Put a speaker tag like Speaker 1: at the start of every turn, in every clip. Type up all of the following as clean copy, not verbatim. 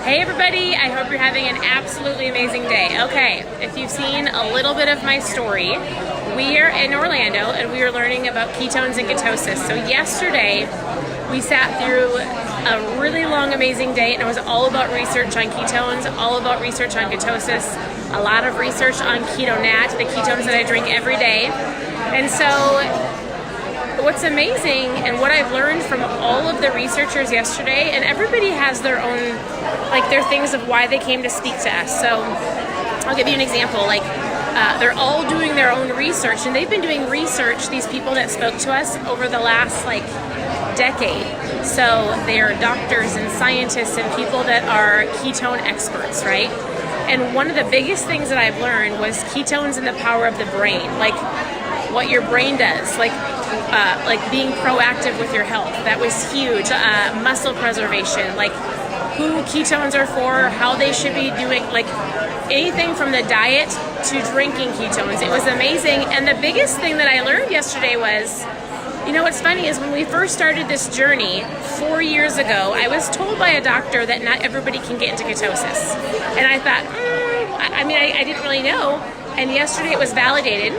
Speaker 1: Hey everybody, I hope you're having an absolutely amazing day. Okay, if you've seen a little bit of my story, we are in Orlando and we are learning about ketones and ketosis. So yesterday, we sat through a really long, amazing day, and it was all about research on ketones, all about research on ketosis, a lot of research on KetoNat, the ketones that I drink every day. And so what's amazing and what I've learned from all of the researchers yesterday, and everybody has their own, their things of why they came to speak to us. So I'll give you an example. They're all doing their own research, and they've been doing research, these people that spoke to us, over the last decade. So they are doctors and scientists and people that are ketone experts, right? And one of the biggest things that I've learned was ketones and the power of the brain, what your brain does, being proactive with your health. That was huge. Muscle preservation, who ketones are for, how they should be doing, anything from the diet to drinking ketones. It was amazing. And the biggest thing that I learned yesterday was, what's funny is when we first started this journey 4 years ago, I was told by a doctor that not everybody can get into ketosis. And I thought, I didn't really know. And yesterday it was validated.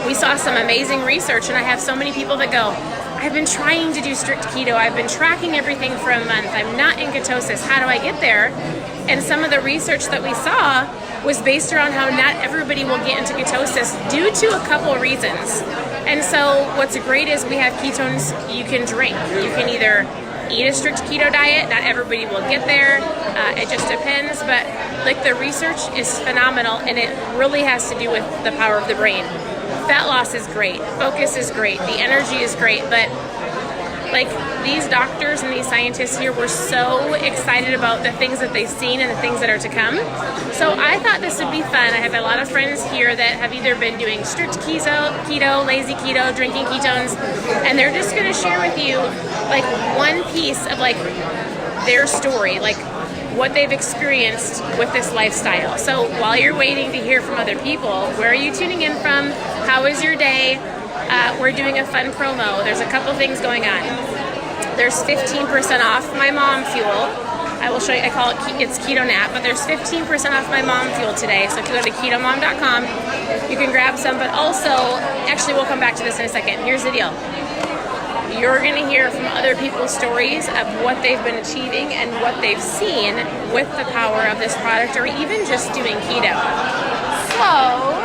Speaker 1: We saw some amazing research, and I have so many people that go, I've been trying to do strict keto, I've been tracking everything for a month, I'm not in ketosis, how do I get there? And some of the research that we saw was based around how not everybody will get into ketosis due to a couple of reasons. And so what's great is we have ketones you can drink. You can either eat a strict keto diet, not everybody will get there, it just depends, but the research is phenomenal, and it really has to do with the power of the brain. Fat loss is great, focus is great, the energy is great, but these doctors and these scientists here were so excited about the things that they've seen and the things that are to come. So I thought this would be fun. I have a lot of friends here that have either been doing strict keto, lazy keto, drinking ketones, and they're just gonna share with you one piece of their story, what they've experienced with this lifestyle. So while you're waiting to hear from other people, where are you tuning in from? How was your day? We're doing a fun promo. There's a couple things going on. There's 15% off my mom fuel. I will show you, it's KetoNat, but there's 15% off my mom fuel today. So if you go to KetoMOM.com, you can grab some, but also, actually we'll come back to this in a second. Here's the deal. You're going to hear from other people's stories of what they've been achieving and what they've seen with the power of this product, or even just doing keto. So,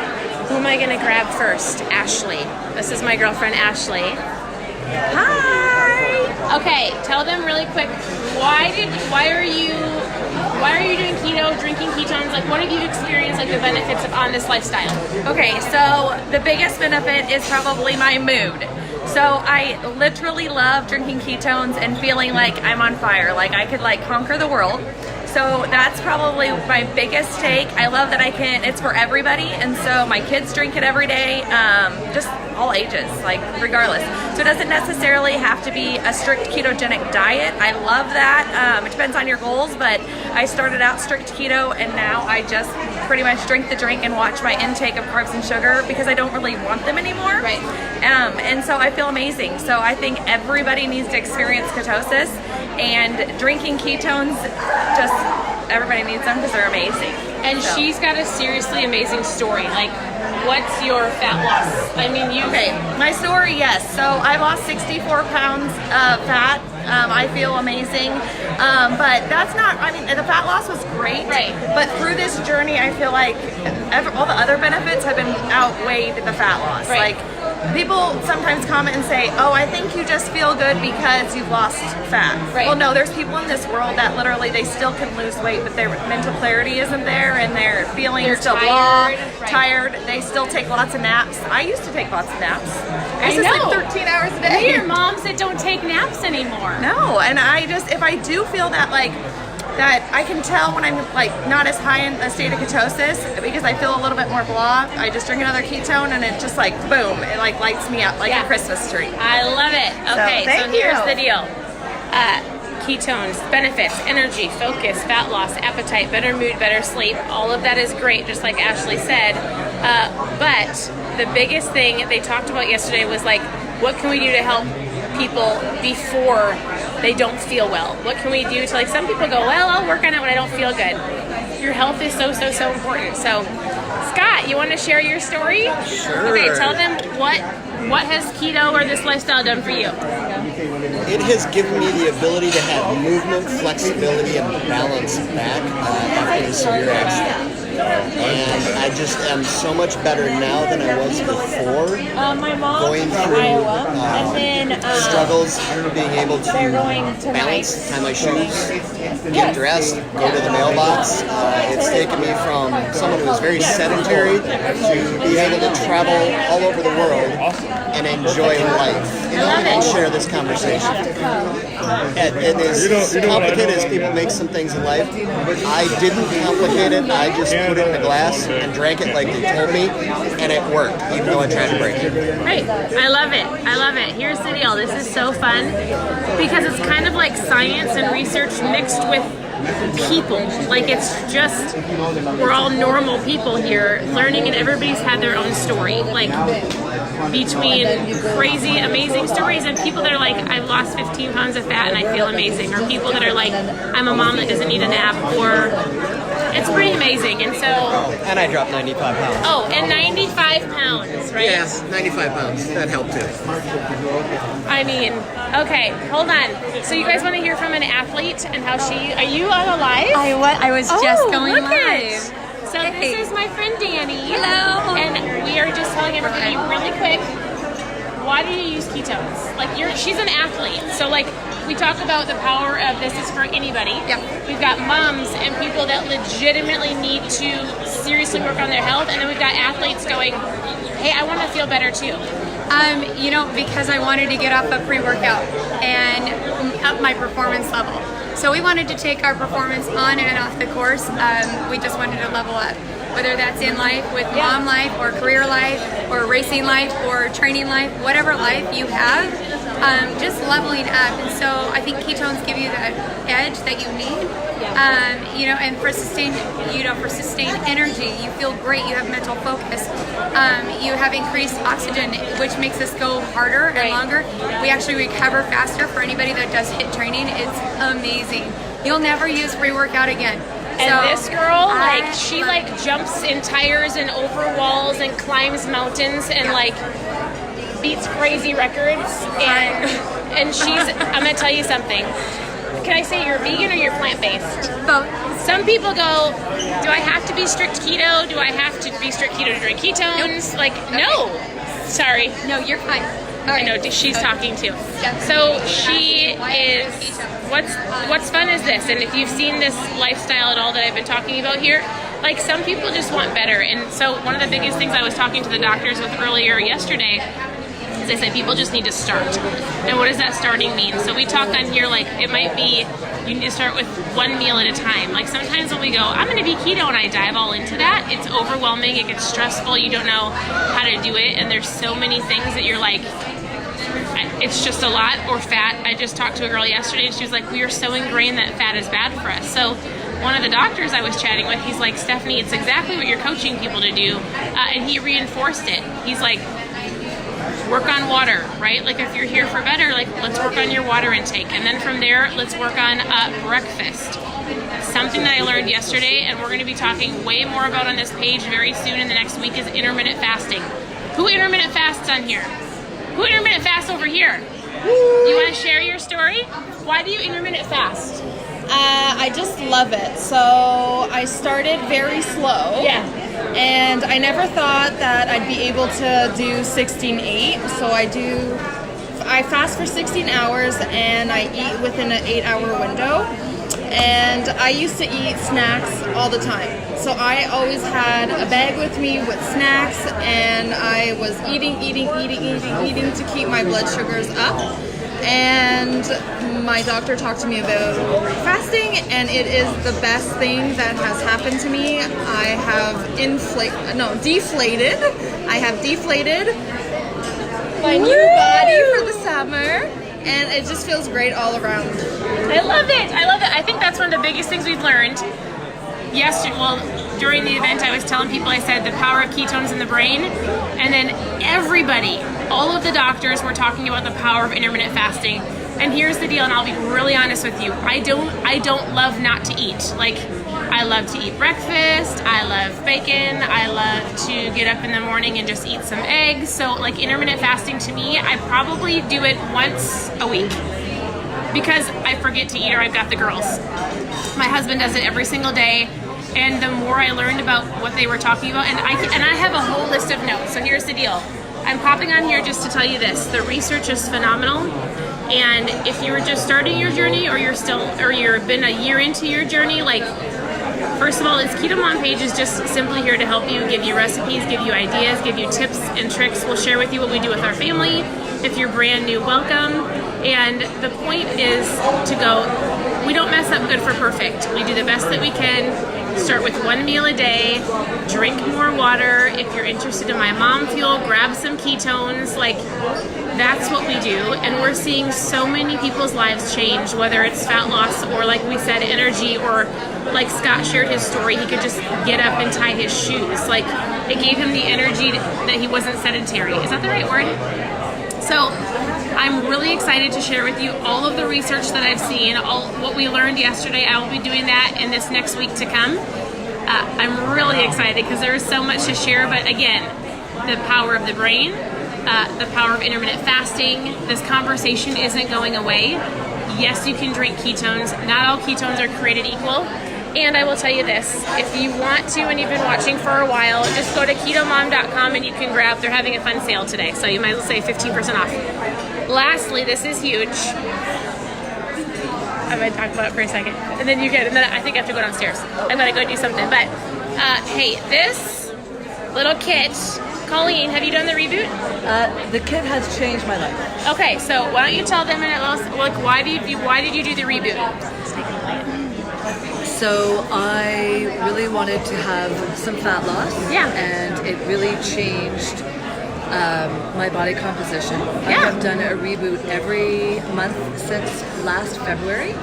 Speaker 1: who am I going to grab first? Ashley. This is my girlfriend, Ashley. Hi! Okay, tell them really quick, why are you doing keto, drinking ketones? What have you experienced, the benefits on this lifestyle?
Speaker 2: Okay, so the biggest benefit is probably my mood. So I literally love drinking ketones and feeling like I'm on fire, I could conquer the world. So that's probably my biggest take. I love that it's for everybody, and so my kids drink it every day, just all ages, regardless. So it doesn't necessarily have to be a strict ketogenic diet. I love that. It depends on your goals, but I started out strict keto, and now I just pretty much drink the drink and watch my intake of carbs and sugar because I don't really want them anymore.
Speaker 1: Right.
Speaker 2: And so I feel amazing. So I think everybody needs to experience ketosis, and drinking ketones, just everybody needs them because they're amazing.
Speaker 1: And she's got a seriously amazing story. What's your fat loss?
Speaker 2: Okay, my story, yes. So I lost 64 pounds of fat. I feel amazing. But that's not, the fat loss was great.
Speaker 1: Right.
Speaker 2: But through this journey, I feel like all the other benefits have been outweighed the fat loss.
Speaker 1: Right.
Speaker 2: People sometimes comment and say, oh, I think you just feel good because you've lost fat.
Speaker 1: Right.
Speaker 2: Well, no, there's people in this world that literally, they still can lose weight, but their mental clarity isn't there, and their feelings still
Speaker 1: tired.
Speaker 2: Right. Tired. They still take lots of naps. I used to take lots of naps. I used to sleep 13 hours a day.
Speaker 1: We are moms that don't take naps anymore.
Speaker 2: No, and if I do feel that that I can tell when I'm not as high in a state of ketosis, because I feel a little bit more blah, I just drink another ketone and it just boom, it lights me up like a Christmas tree.
Speaker 1: I love it. Okay, so here's the deal. Ketones, benefits, energy, focus, fat loss, appetite, better mood, better sleep, all of that is great, just like Ashley said. But the biggest thing they talked about yesterday was what can we do to help people before they don't feel well? What can we do to, like, some people go, well, I'll work on it when I don't feel good. Your health is so, so, so important. So, Scott, you want to share your story?
Speaker 3: Sure.
Speaker 1: Okay, tell them what has keto or this lifestyle done for you?
Speaker 3: It has given me the ability to have movement, flexibility, and balance back after a severe accident. And I just am so much better now than I was before.
Speaker 4: My mom
Speaker 3: Going
Speaker 4: from
Speaker 3: through
Speaker 4: Iowa, and then
Speaker 3: struggles, being able to
Speaker 4: they're going tonight.
Speaker 3: balance, tie my shoes, get dressed, go to the mailbox. It's taken me from someone who was very sedentary to be able to travel all over the world and enjoy life and share this conversation. And as complicated as people make some things in life, I didn't complicate it. I just put it in a glass and drank it like they told me, and it worked, even though I tried to break it.
Speaker 1: Great. I love it. I love it. Here's the deal. This is so fun because it's kind of like science and research mixed with people. Like, it's just, we're all normal people here learning, and everybody's had their own story. Like, between crazy, amazing stories and people that are like, I've lost 15 pounds of fat and I feel amazing, or people that are like, I'm a mom that doesn't need a nap, or it's pretty amazing. And so,
Speaker 3: And I dropped 95 pounds.
Speaker 1: oh, and 95 pounds, right?
Speaker 3: Yes, 95 pounds. That helped too.
Speaker 1: I mean, okay, hold on. So you guys want to hear from an athlete and how she, are you on live?
Speaker 2: I was just going
Speaker 1: look
Speaker 2: live.
Speaker 1: So
Speaker 2: Hey.
Speaker 1: this is my friend Danny.
Speaker 2: Hello.
Speaker 1: And we are just telling everybody really quick, why do you use ketones? Like, she's an athlete, so like, we talk about the power of this is for anybody.
Speaker 2: Yeah.
Speaker 1: We've got moms and people that legitimately need to seriously work on their health, and then we've got athletes going, hey, I want to feel better too.
Speaker 2: Because I wanted to get off a pre-workout and up my performance level. So we wanted to take our performance on and off the course. We just wanted to level up, whether that's in life, with mom life, or career life, or racing life, or training life, whatever life you have, just leveling up. And so I think ketones give you that edge that you need. And for sustained energy, you feel great. You have mental focus. You have increased oxygen, which makes us go harder and longer. We actually recover faster. For anybody that does HIIT training, it's amazing. You'll never use pre-workout again.
Speaker 1: And this girl, like, she like jumps in tires and over walls and climbs mountains and like beats crazy records. And she's, I'm gonna tell you something. Can I say you're vegan or you're plant-based?
Speaker 2: Both.
Speaker 1: Some people go, do I have to be strict keto? Do I have to be strict keto to drink ketones? Like, no. Sorry.
Speaker 2: No, you're fine.
Speaker 1: I know, she's talking too. So she is, what's fun is this, and if you've seen this lifestyle at all that I've been talking about here, like, some people just want better. And so one of the biggest things I was talking to the doctors with earlier yesterday is I said people just need to start. And what does that starting mean? So we talk on here, like, it might be you need to start with one meal at a time. Like, sometimes when we go, I'm gonna be keto, and I dive all into that, it's overwhelming, it gets stressful, you don't know how to do it, and there's so many things that you're like, it's just a lot. Or fat. I just talked to a girl yesterday and she was like, we are so ingrained that fat is bad for us. So one of the doctors I was chatting with, he's like, Stephanie, it's exactly what you're coaching people to do. And he reinforced it. He's like, work on water, right? Like, if you're here for better, like, let's work on your water intake. And then from there, let's work on breakfast. Something that I learned yesterday, and we're going to be talking way more about on this page very soon in the next week, is intermittent fasting. Who intermittent fasts on here? Who intermittent fasts over here? You want to share your story? Why do you intermittent fast?
Speaker 4: I just love it. So I started very slow.
Speaker 1: Yeah.
Speaker 4: And I never thought that I'd be able to do 16-8. So I fast for 16 hours and I eat within an 8-hour window. And I used to eat snacks all the time. So I always had a bag with me with snacks, and I was eating to keep my blood sugars up. And my doctor talked to me about fasting, and it is the best thing that has happened to me. I have deflated. I have deflated my new body for the summer, and it just feels great all around.
Speaker 1: I love it. I love it. I think that's one of the biggest things we've learned. During the event, I was telling people, I said the power of ketones in the brain, and then everybody, all of the doctors were talking about the power of intermittent fasting. And here's the deal, and I'll be really honest with you. I don't love not to eat. Like, I love to eat breakfast, I love bacon, I love to get up in the morning and just eat some eggs. So like intermittent fasting to me, I probably do it once a week because I forget to eat or I've got the girls. My husband does it every single day. And the more I learned about what they were talking about, and I have a whole list of notes. So here's the deal. I'm popping on here just to tell you this. The research is phenomenal. And if you were just starting your journey or you've been a year into your journey, like, first of all, this KetoMOM page is just simply here to help you, give you recipes, give you ideas, give you tips and tricks. We'll share with you what we do with our family. If you're brand new, welcome. And the point is to go, we don't mess up good for perfect. We do the best that we can. Start with 1 meal a day, drink more water. If you're interested in my mom fuel, grab some ketones. Like, that's what we do. And we're seeing so many people's lives change, whether it's fat loss or, like we said, energy, or like Scott shared his story, he could just get up and tie his shoes. Like, it gave him the energy that he wasn't sedentary. Is that the right word? So I'm really excited to share with you all of the research that I've seen, all what we learned yesterday. I will be doing that in this next week to come. I'm really excited because there is so much to share. But again, the power of the brain, the power of intermittent fasting. This conversation isn't going away. Yes, you can drink ketones. Not all ketones are created equal. And I will tell you this, if you want to and you've been watching for a while, just go to ketomom.com and you can grab, they're having a fun sale today, so you might as well say 15% off. Lastly, this is huge. I'm going to talk about it for a second, and then you can, and then I think I have to go downstairs. I'm going to go do something, but hey, this little kit, Colleen, have you done the reboot?
Speaker 5: The kit has changed my life.
Speaker 1: Okay, so why don't you tell them, like, why did you do the reboot?
Speaker 5: So I really wanted to have some fat loss.
Speaker 1: Yeah.
Speaker 5: And it really changed my body composition.
Speaker 1: Yeah.
Speaker 5: I have done a reboot every month since last February.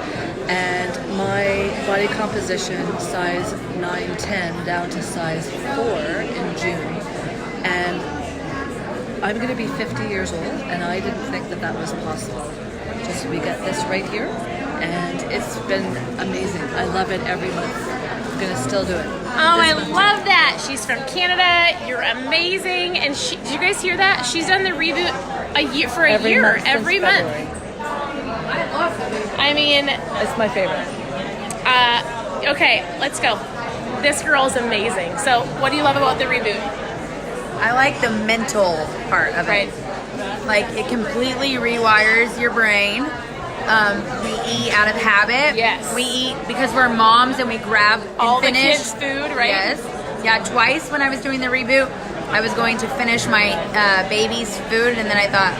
Speaker 5: And my body composition, size 9-10 down to size 4 in June. And I'm going to be 50 years old, and I didn't think that that was possible. Just we got this right here. And it's been amazing. I love it every month. I'm gonna still do it.
Speaker 1: Oh, I love that. She's from Canada. You're amazing. And did you guys hear that? She's done the reboot every year, every month. I mean,
Speaker 5: it's my favorite.
Speaker 1: Okay, let's go. This girl's amazing. So, what do you love about the reboot?
Speaker 2: I like the mental part of it.
Speaker 1: Right.
Speaker 2: Like, it completely rewires your brain. We eat out of habit.
Speaker 1: Yes.
Speaker 2: We eat because we're moms and we grab and
Speaker 1: All
Speaker 2: finish.
Speaker 1: the kids' food, right?
Speaker 2: Yes. Yeah, twice when I was doing the reboot, I was going to finish my baby's food, and then I thought,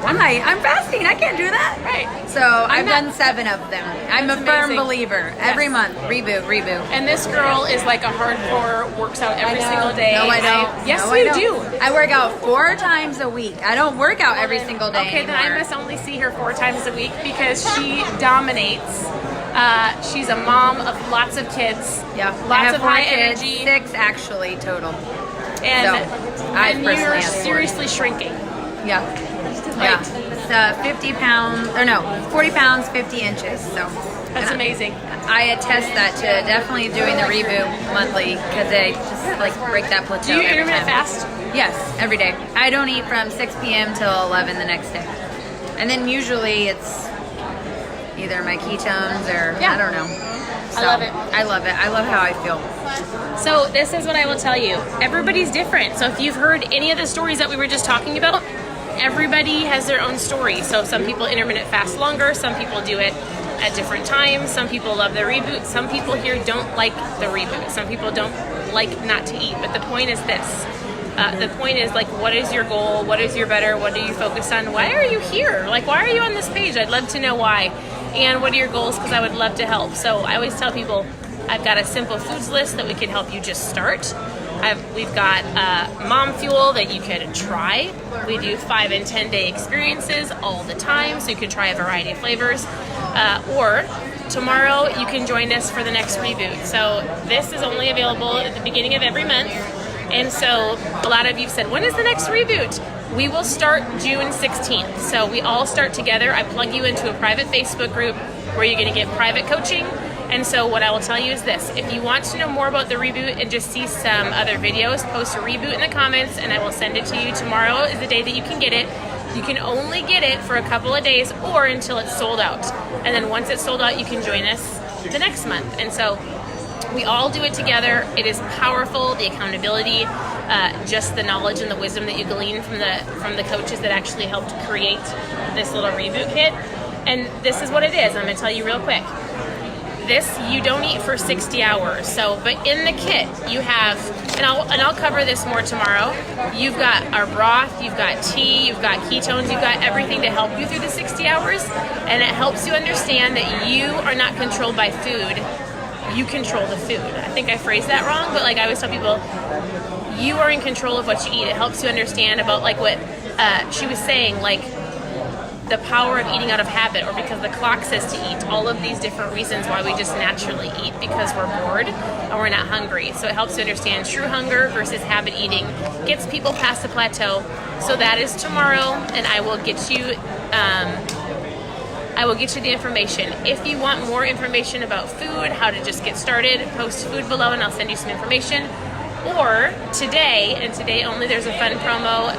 Speaker 2: I'm fasting. I can't do that.
Speaker 1: Right.
Speaker 2: So I've done 7 of them. I'm a
Speaker 1: That's
Speaker 2: firm
Speaker 1: amazing.
Speaker 2: believer. Every month, reboot.
Speaker 1: And this girl is like a hardcore, works out every single day.
Speaker 2: No, I don't.
Speaker 1: Yes,
Speaker 2: No,
Speaker 1: you
Speaker 2: I don't.
Speaker 1: do.
Speaker 2: I work out 4 times a week. I don't work out every single day.
Speaker 1: Okay, then I
Speaker 2: anymore.
Speaker 1: must only see her 4 times a week because she dominates. She's a mom of lots of kids.
Speaker 2: Yeah,
Speaker 1: Lots
Speaker 2: I have
Speaker 1: of
Speaker 2: 4
Speaker 1: high
Speaker 2: kids,
Speaker 1: energy.
Speaker 2: 6 actually total.
Speaker 1: And,
Speaker 2: So, I
Speaker 1: and
Speaker 2: personally
Speaker 1: you're
Speaker 2: have 4.
Speaker 1: seriously shrinking.
Speaker 2: Yeah. Yeah. It's 50 pounds, or no, 40 pounds, 50 inches. So
Speaker 1: That's amazing.
Speaker 2: I attest that to definitely doing the reboot monthly because I just like break that plateau.
Speaker 1: Do you
Speaker 2: every
Speaker 1: intermittent
Speaker 2: time.
Speaker 1: fast?
Speaker 2: Yes, every day. I don't eat from 6 p.m. till 11 the next day. And then usually it's either my ketones or I don't know. So,
Speaker 1: I love it.
Speaker 2: I love it. I love how I feel.
Speaker 1: So this is what I will tell you. Everybody's different. So if you've heard any of the stories that we were just talking about, everybody has their own story. So some people intermittent fast longer, some people do it at different times, some people love the reboot, some people here don't like the reboot, some people don't like not to eat. But the point is this. The point is, like, what is your goal? What is your better? What do you focus on? Why are you here? Like, why are you on this page? I'd love to know why. And what are your goals? Because I would love to help. So I always tell people, I've got a simple foods list that we can help you just start. We've got Mom Fuel that you can try. We do 5 and 10 day experiences all the time, so you can try a variety of flavors. Or tomorrow you can join us for the next reboot. So this is only available at the beginning of every month. And so a lot of you said, when is the next reboot? We will start June 16th. So we all start together. I plug you into a private Facebook group where you're going to get private coaching. And so what I will tell you is this: if you want to know more about the reboot and just see some other videos, post a reboot in the comments and I will send it to you. Tomorrow is the day that you can get it. You can only get it for a couple of days or until it's sold out. And then once it's sold out, you can join us the next month. And so we all do it together. It is powerful, the accountability, just the knowledge and the wisdom that you glean from the coaches that actually helped create this little reboot kit. And this is what it is. I'm going to tell you real quick. This you don't eat for 60 hours. So, but in the kit you have, and I'll cover this more tomorrow. You've got our broth, you've got tea, you've got ketones, you've got everything to help you through the 60 hours, and it helps you understand that you are not controlled by food. You control the food. I think I phrased that wrong, but like I always tell people, you are in control of what you eat. It helps you understand about like what she was saying, like the power of eating out of habit, or because the clock says to eat, all of these different reasons why we just naturally eat because we're bored and we're not hungry. So it helps you understand true hunger versus habit eating, gets people past the plateau. So that is tomorrow, and I will get you the information. If you want more information about food, how to just get started, post food below and I'll send you some information. Or today, and today only, there's a fun promo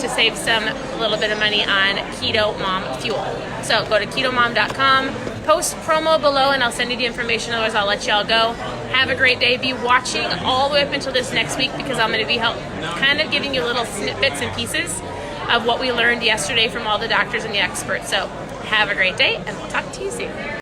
Speaker 1: to save some little bit of money on KetoMOM fuel. So go to ketomom.com, post promo below and I'll send you the information, otherwise I'll let y'all go. Have a great day. Be watching all the way up until this next week because I'm going to be kind of giving you little snippets and pieces of what we learned yesterday from all the doctors and the experts. So have a great day and we'll talk to you soon.